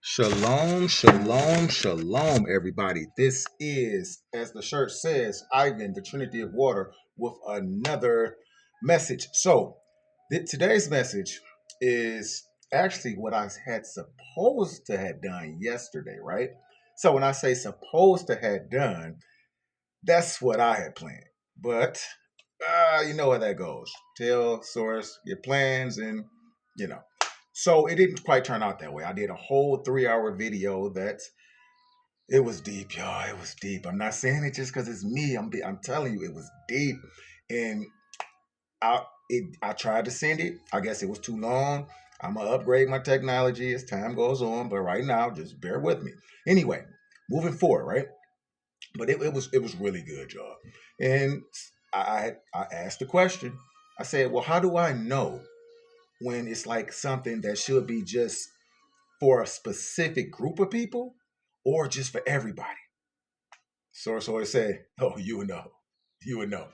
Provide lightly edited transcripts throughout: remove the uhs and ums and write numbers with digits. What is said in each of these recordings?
Shalom, shalom, shalom, everybody. This is, as the shirt says, Ivan, the Trinity of Water, with another message. So, today's message is actually what I had supposed to have done yesterday, right? So, when I say supposed to have done, that's what I had planned. But you know how that goes. Tell source your plans, and you know. So it didn't quite turn out that way. I did a whole 3-hour video that it was deep, y'all. It was deep. I'm not saying it just because it's me. I'm telling you, it was deep, and I tried to send it. I guess it was too long. I'm gonna upgrade my technology as time goes on, but right now, just bear with me. Anyway, moving forward, right? But it was really good, y'all. And I asked the question. I said, well, how do I know when it's like something that should be just for a specific group of people or just for everybody? So it said, oh, you would know, you would know,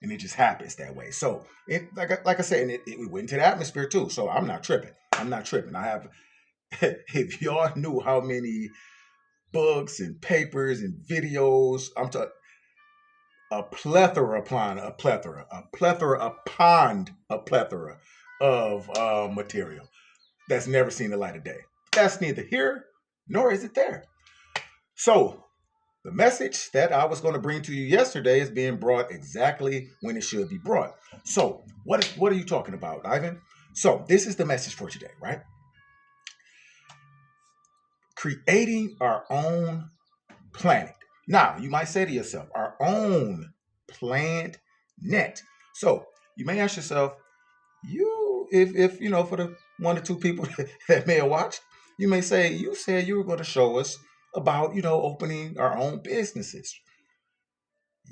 and it just happens that way. So it like I said, and it went into the atmosphere too. So I'm not tripping. I'm not tripping. I have. If y'all knew how many books and papers and videos I'm talking a plethora upon a plethora, a plethora upon a plethora of material that's never seen the light of day. That's neither here nor is it there. So the message that I was going to bring to you yesterday is being brought exactly when it should be brought. So what are you talking about, Ivan? So this is the message for today, right? Creating our own planet. Now, you might say to yourself, our own planet. So you may ask yourself, if you know, for the one or two people that may have watched, you may say, you said you were going to show us about, opening our own businesses.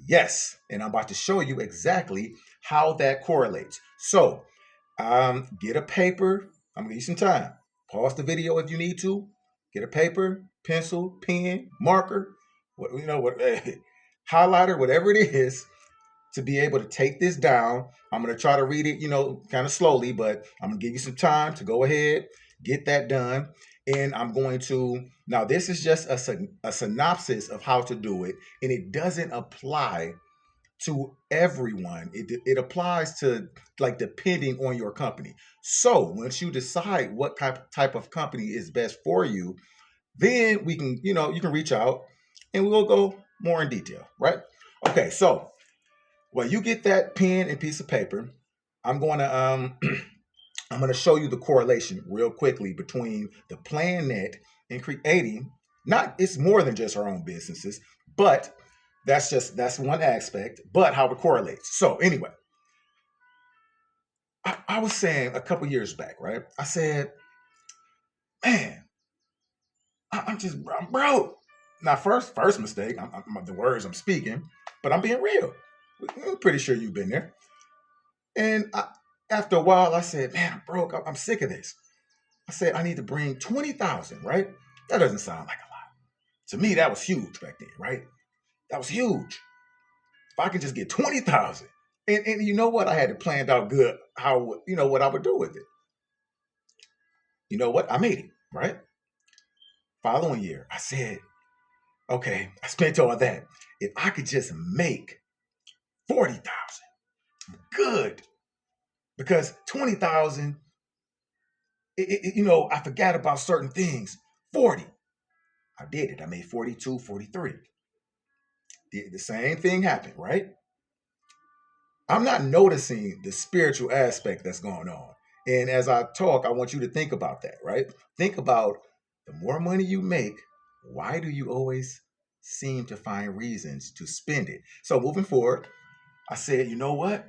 Yes, and I'm about to show you exactly how that correlates. So, get a paper. I'm gonna give you some time. Pause the video if you need to. Get a paper, pencil, pen, marker, what highlighter, whatever it is, to be able to take this down. I'm gonna try to read it, kind of slowly, but I'm gonna give you some time to go ahead, get that done. And I'm going to, now this is just a synopsis of how to do it, and it doesn't apply to everyone. It applies to, like, depending on your company. So once you decide what type of company is best for you, then we can, you can reach out and we'll go more in detail, right? Okay, so well, you get that pen and piece of paper. I'm going to I'm going to show you the correlation real quickly between the PlanNet and creating. Not, it's more than just our own businesses, but that's one aspect, but how it correlates. So anyway, I was saying a couple years back, right? I said, man, I'm broke. Now, first mistake, the words I'm speaking, but I'm being real. I'm pretty sure you've been there. And after a while, I said, man, I'm broke. I'm sick of this. I said, I need to bring 20,000, right? That doesn't sound like a lot. To me, that was huge back then, right? That was huge. If I could just get 20,000. And you know what? I had it planned out good how, what I would do with it. You know what? I made it, right? Following year, I said, okay, I spent all that. If I could just make 40,000, good. Because 20,000, I forgot about certain things. 40. I did it. I made 42, 43. The same thing happened, right? I'm not noticing the spiritual aspect that's going on. And as I talk, I want you to think about that, right? Think about the more money you make, why do you always seem to find reasons to spend it? So moving forward, I said, you know what?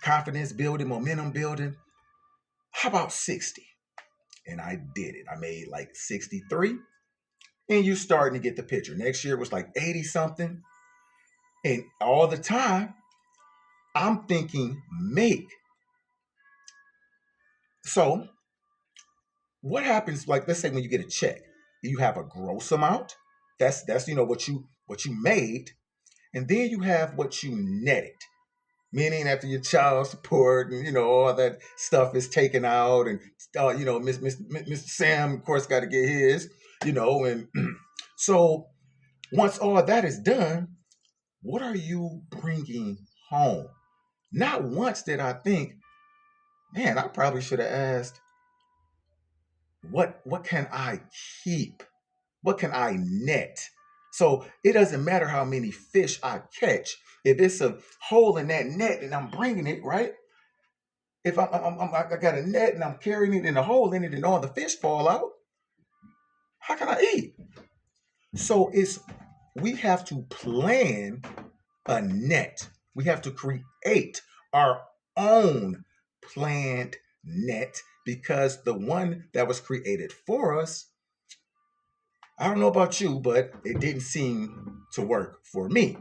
Confidence building, momentum building. How about 60? And I did it. I made like 63. And you starting to get the picture. Next year was like 80 something. And all the time, I'm thinking make. So what happens, like, let's say when you get a check, you have a gross amount. That's what you made, and then you have what you netted. meaning after your child support and all that stuff is taken out, and Mr. Sam, of course, got to get his, and so once all that is done, what are you bringing home? Not once did I think, man, I probably should have asked, what can I keep? What can I net? So it doesn't matter how many fish I catch. If it's a hole in that net and I'm bringing it, right? If I got a net and I'm carrying it in a hole in it and all the fish fall out, how can I eat? So we have to plan a net. We have to create our own planned net, because the one that was created for us, I don't know about you, but it didn't seem to work for me.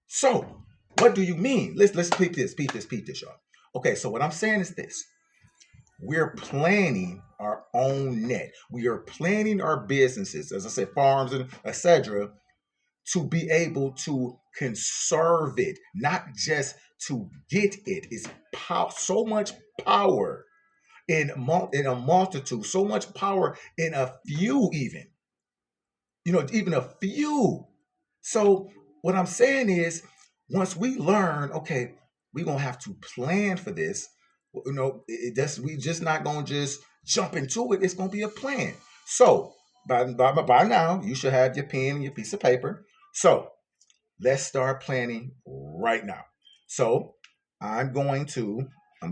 So, what do you mean? Let's peep this, y'all. Okay, so what I'm saying is this. We're planning our own net. We are planning our businesses, as I said, farms and etc., to be able to conserve it, not just to get it. It's so much power in a multitude, so much power in a few, even a few. So what I'm saying is, once we learn, okay, we're gonna have to plan for this. We just not gonna just jump into it. It's gonna be a plan. So by now, you should have your pen and your piece of paper. So let's start planning right now. So I'm gonna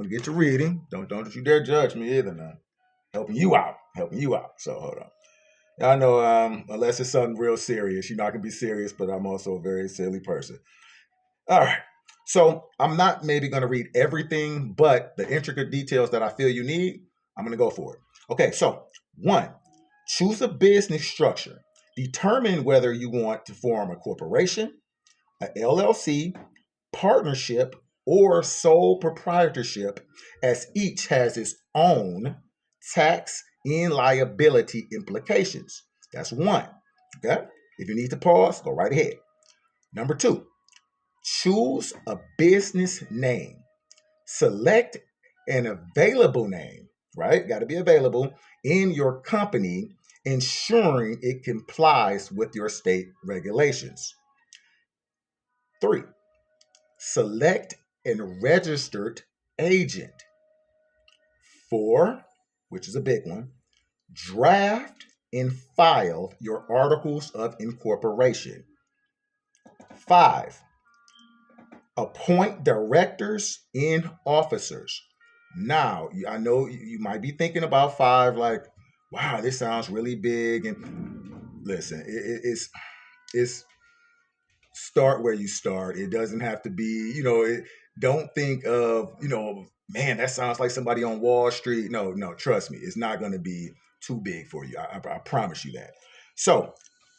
get to reading. Don't you dare judge me either now. Helping you out. So hold on. I know, unless it's something real serious, I can be serious, but I'm also a very silly person. All right. So I'm not maybe going to read everything, but the intricate details that I feel you need, I'm going to go for it. Okay. So 1, choose a business structure. Determine whether you want to form a corporation, a LLC, partnership, or sole proprietorship, as each has its own tax and liability implications. That's 1. Okay. If you need to pause, go right ahead. Number 2, choose a business name. Select an available name, right? Got to be available in your company, ensuring it complies with your state regulations. 3, select a registered agent. 4, which is a big one, draft and file your articles of incorporation. 5, appoint directors and officers. Now, I know you might be thinking about 5 like, wow, this sounds really big. And listen, it's start where you start. It doesn't have to be, don't think of, man, that sounds like somebody on Wall Street. No, trust me, it's not going to be too big for you. I promise you that. So,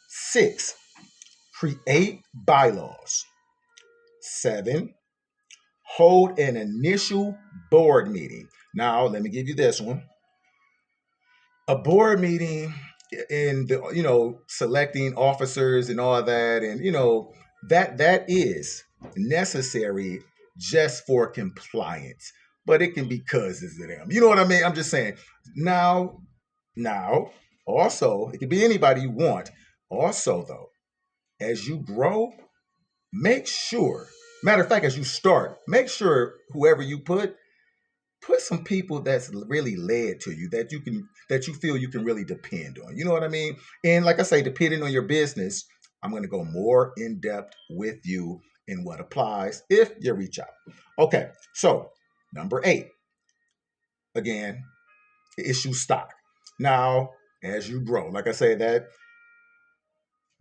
6, create bylaws. 7, hold an initial board meeting. Now, let me give you this one. A board meeting in selecting officers and all that, and that is necessary just for compliance, but it can be cousins of them. You know what I mean? I'm just saying. Now, also, it can be anybody you want. Also, though, as you grow, make sure, matter of fact, as you start, make sure whoever you put some people that's really led to you, that you feel you can really depend on. You know what I mean? And like I say, depending on your business, I'm going to go more in depth with you in what applies if you reach out. Okay, so number 8, again, issue stock. Now, as you grow, like I say, that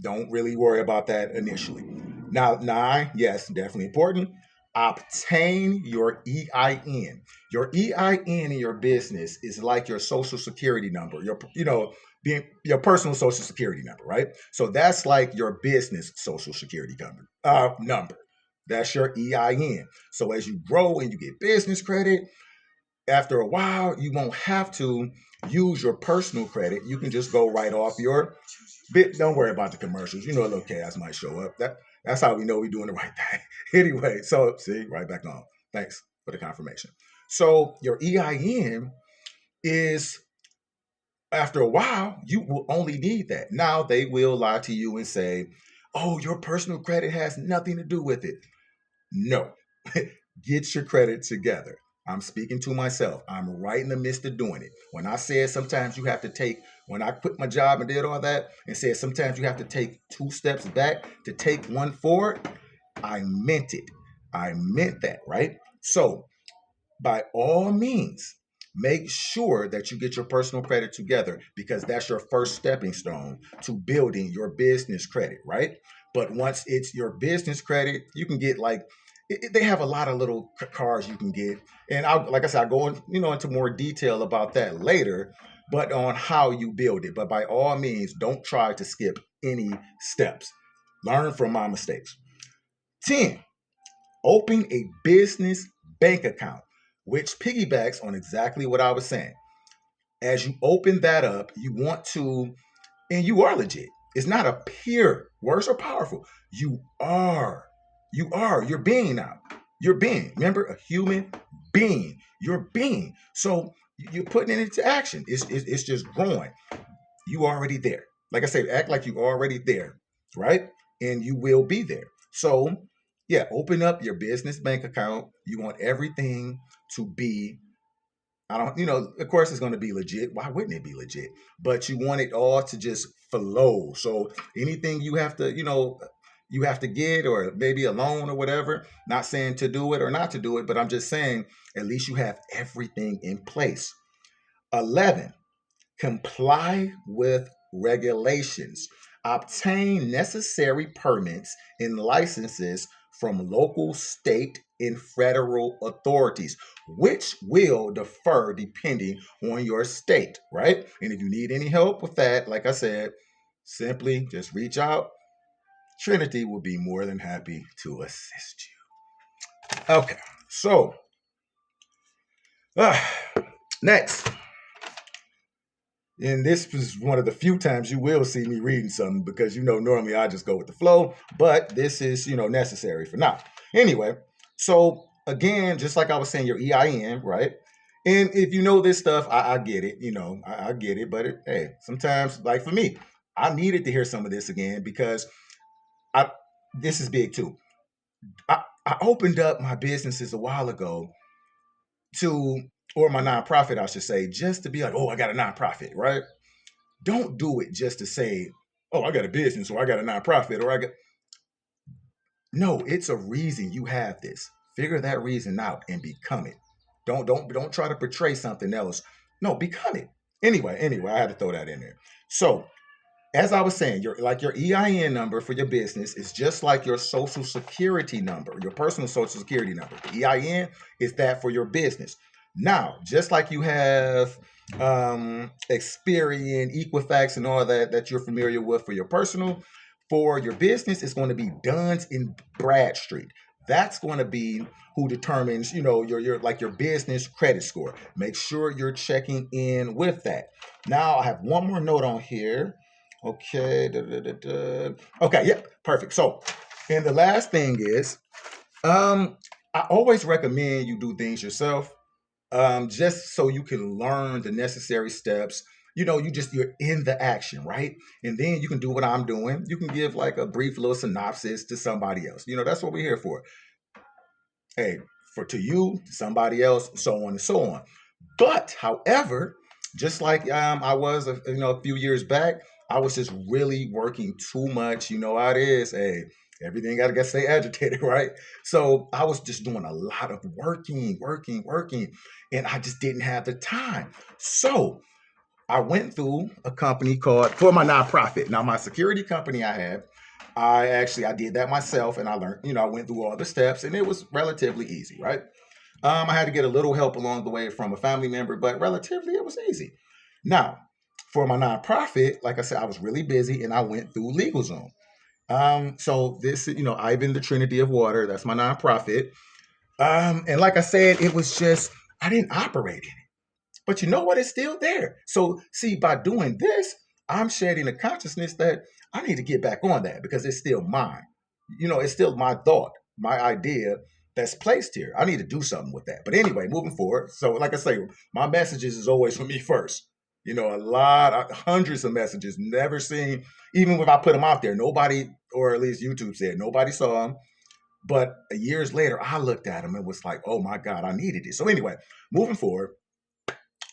don't really worry about that initially. Now, 9, yes, definitely important. Obtain your EIN. Your EIN in your business is like your social security number, your personal social security number, right? So that's like your business social security number. That's your EIN. So as you grow and you get business credit, after a while, you won't have to use your personal credit. You can just go right off your bit. Don't worry about the commercials. A little chaos might show up. That's how we know we're doing the right thing. Anyway, so see, right back on. Thanks for the confirmation. So your EIN is, after a while, you will only need that. Now they will lie to you and say, oh, your personal credit has nothing to do with it. No, get your credit together. I'm speaking to myself. I'm right in the midst of doing it. When I said sometimes you have to take, when I quit my job and did all that and said sometimes you have to take 2 steps back to take 1 forward, I meant it. I meant that, right? So by all means, make sure that you get your personal credit together, because that's your first stepping stone to building your business credit, right? But once it's your business credit, you can get like, they have a lot of little cards you can get, and like I said, I'll go into more detail about that later, but on how you build it. But by all means, don't try to skip any steps. Learn from my mistakes. 10, open a business bank account, which piggybacks on exactly what I was saying. As you open that up, you want to, and you are legit. It's not a peer. Words are powerful. You are. You're being now. You're being. Remember, a human being. You're being. So you're putting it into action. It's just growing. You already there. Like I said, act like you already there, right? And you will be there. So yeah, open up your business bank account. You want everything to be, I don't, of course it's going to be legit. Why wouldn't it be legit? But you want it all to just flow. So anything you have to get, or maybe a loan or whatever, not saying to do it or not to do it, but I'm just saying at least you have everything in place. 11, comply with regulations. Obtain necessary permits and licenses from local, state, and federal authorities, which will differ depending on your state, right? And if you need any help with that, like I said, simply just reach out. Trinity will be more than happy to assist you. Okay, so next. And this is one of the few times you will see me reading something, because normally I just go with the flow, but this is necessary for now. Anyway, so again, just like I was saying, your EIN, right? And if you know this stuff, I get it. I get it. But hey, sometimes, like for me, I needed to hear some of this again, because this is big too. I opened up my businesses a while ago or my nonprofit, I should say, just to be like, oh, I got a nonprofit, right? Don't do it just to say, oh, I got a business, or I got a nonprofit, or I got. No, it's a reason you have this. Figure that reason out and become it. Don't try to portray something else. No, become it. Anyway, I had to throw that in there. So, as I was saying, your EIN number for your business is just like your social security number, your personal social security number. The EIN is that for your business. Now, just like you have Experian, Equifax, and all that you're familiar with for your personal, for your business, it's going to be Duns and Bradstreet. That's going to be who determines, your business credit score. Make sure you're checking in with that. Now, I have one more note on here. Okay. Okay. Yep. Perfect. So, and the last thing is, I always recommend you do things yourself, just so you can learn the necessary steps. You're in the action, right? And then you can do what I'm doing. You can give like a brief little synopsis to somebody else. That's what we're here for. Hey, to you, to somebody else, so on and so on. But however, just like I was a few years back, I was just really working too much. You know how it is. Hey, everything got to stay agitated, right? So I was just doing a lot of working, and I just didn't have the time. So I went through a company called, for my nonprofit. Now, my security company I did that myself, and I learned, I went through all the steps, and it was relatively easy, right? I had to get a little help along the way from a family member, but relatively it was easy. Now, for my nonprofit, like I said, I was really busy, and I went through LegalZoom. So this, Ivan the Trinity of Water, that's my nonprofit. And like I said, it was just, I didn't operate in it. But you know what? It's still there. So see, by doing this, I'm shedding a consciousness that I need to get back on that, because it's still mine. It's still my thought, my idea that's placed here. I need to do something with that. But anyway, moving forward. So, like I say, my messages is always for me first. Hundreds of messages, never seen, even if I put them out there, nobody, or at least YouTube said, nobody saw them. But years later, I looked at them and was like, oh my God, I needed it. So anyway, moving forward,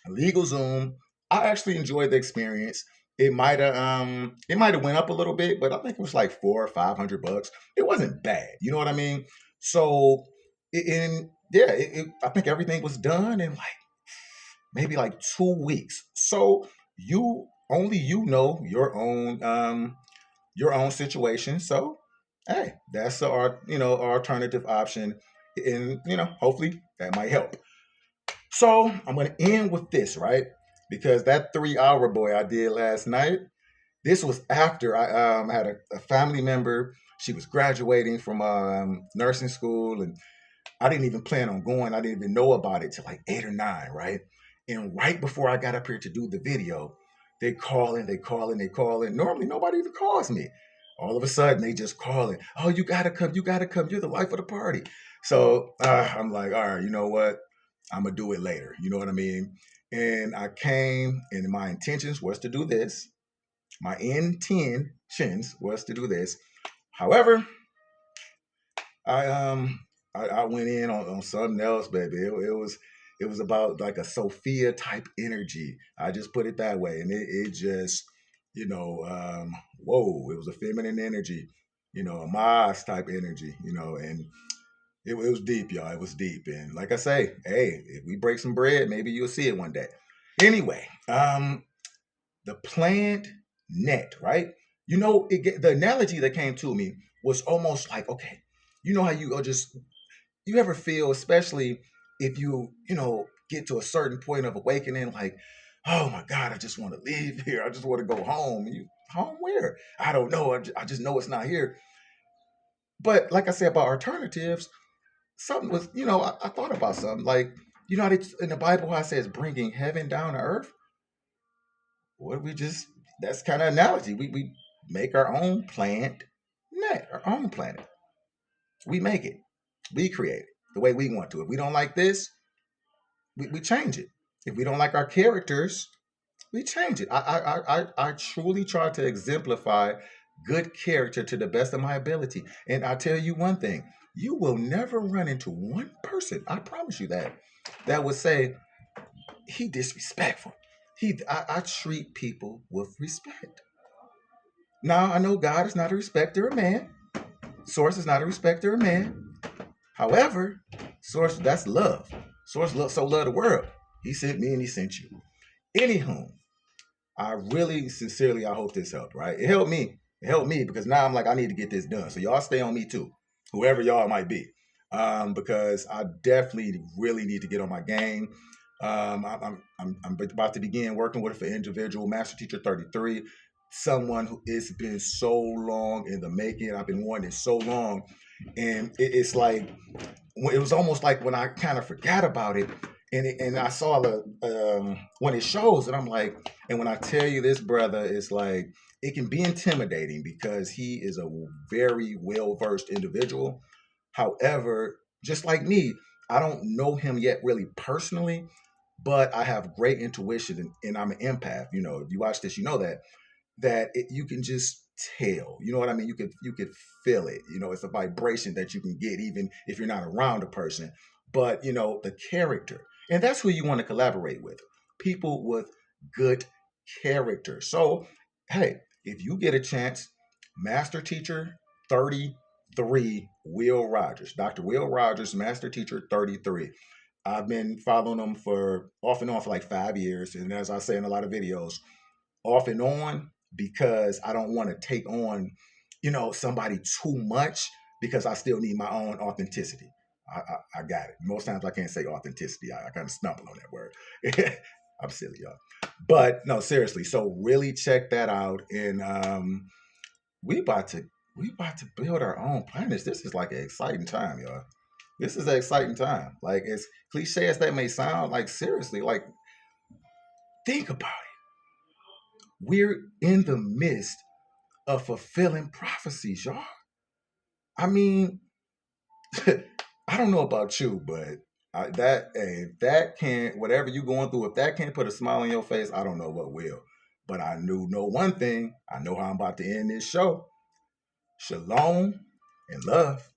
LegalZoom, I actually enjoyed the experience. It might have went up a little bit, but I think it was like $400 or $500. It wasn't bad. You know what I mean? So, I think everything was done in like maybe like 2 weeks. So you know your own situation. So hey, that's our alternative option, and hopefully that might help. So I'm going to end with this, right? Because that 3 hour boy I did last night, this was after I had a family member. She was graduating from nursing school, and I didn't even plan on going. I didn't even know about it till like 8 or 9, right? And right before I got up here to do the video, they calling, they calling, they calling. Normally nobody even calls me. All of a sudden they just calling. Oh, you gotta come, you gotta come. You're the life of the party. So I'm like, all right, you know what? I'm gonna do it later. You know what I mean? And I came, and my intentions was to do this. My intentions was to do this. However, I I went in on something else, baby. It was about like a Sophia type energy. I just put it that way, and it just whoa, it was a feminine energy, a Mars type energy, and it was deep, y'all. It was deep, and like I say, hey, if we break some bread, maybe you'll see it one day. Anyway, the planned net, right? The analogy that came to me was almost like, okay, you know how you are just you ever feel, especially if get to a certain point of awakening, like, oh my God, I just want to leave here. I just want to go home. You home where? I don't know. I just know it's not here. But like I said about alternatives, something was, I thought about something like, how in the Bible how it says bringing heaven down to earth. What we just That's kind of analogy. We make our own planet, net, our own planet. We make it. We create it the way we want to. If we don't like this, we change it. If we don't like our characters, we change it. I truly try to exemplify good character to the best of my ability. And I tell you one thing, you will never run into one person, I promise you that would say he disrespectful. I treat people with respect. Now I know God is not a respecter of man. Source is not a respecter of man. However, Source, that's love. Source so love the world. He sent me and he sent you. Anywho, I really sincerely I hope this helped, right? It helped me. It helped me because now I'm like, I need to get this done. So y'all stay on me too, whoever y'all might be. Because I definitely really need to get on my game. I'm about to begin working with an individual, Master Teacher 33, someone who it's been so long in the making. I've been wanting it so long. And it's like, it was almost like when I kind of forgot about it, and I saw the when it shows, and I'm like, and when I tell you this brother, it's like it can be intimidating because he is a very well versed individual. However, just like me, I don't know him yet really personally, but I have great intuition, and I'm an empath. If you watch this, you know you can just tell. You know what I mean? You could feel it. It's a vibration that you can get even if you're not around a person. But the character, and that's who you want to collaborate with. People with good character. So, hey, if you get a chance, Master Teacher 33 Will Rogers, Dr. Will Rogers, Master Teacher 33. I've been following him for off and on for like 5 years, and as I say in a lot of videos, off and on because I don't want to take on, somebody too much because I still need my own authenticity. I got it. Most times I can't say authenticity. I kind of stumble on that word. I'm silly, y'all. But no, seriously. So really check that out. And we about to we about to build our own planets. This is like an exciting time, y'all. This is an exciting time. Like as cliche as that may sound, like seriously, like think about it. We're in the midst of fulfilling prophecies, y'all. I mean, I don't know about you, but if that can't, whatever you're going through, if that can't put a smile on your face, I don't know what will. But I know one thing. I know how I'm about to end this show. Shalom and love.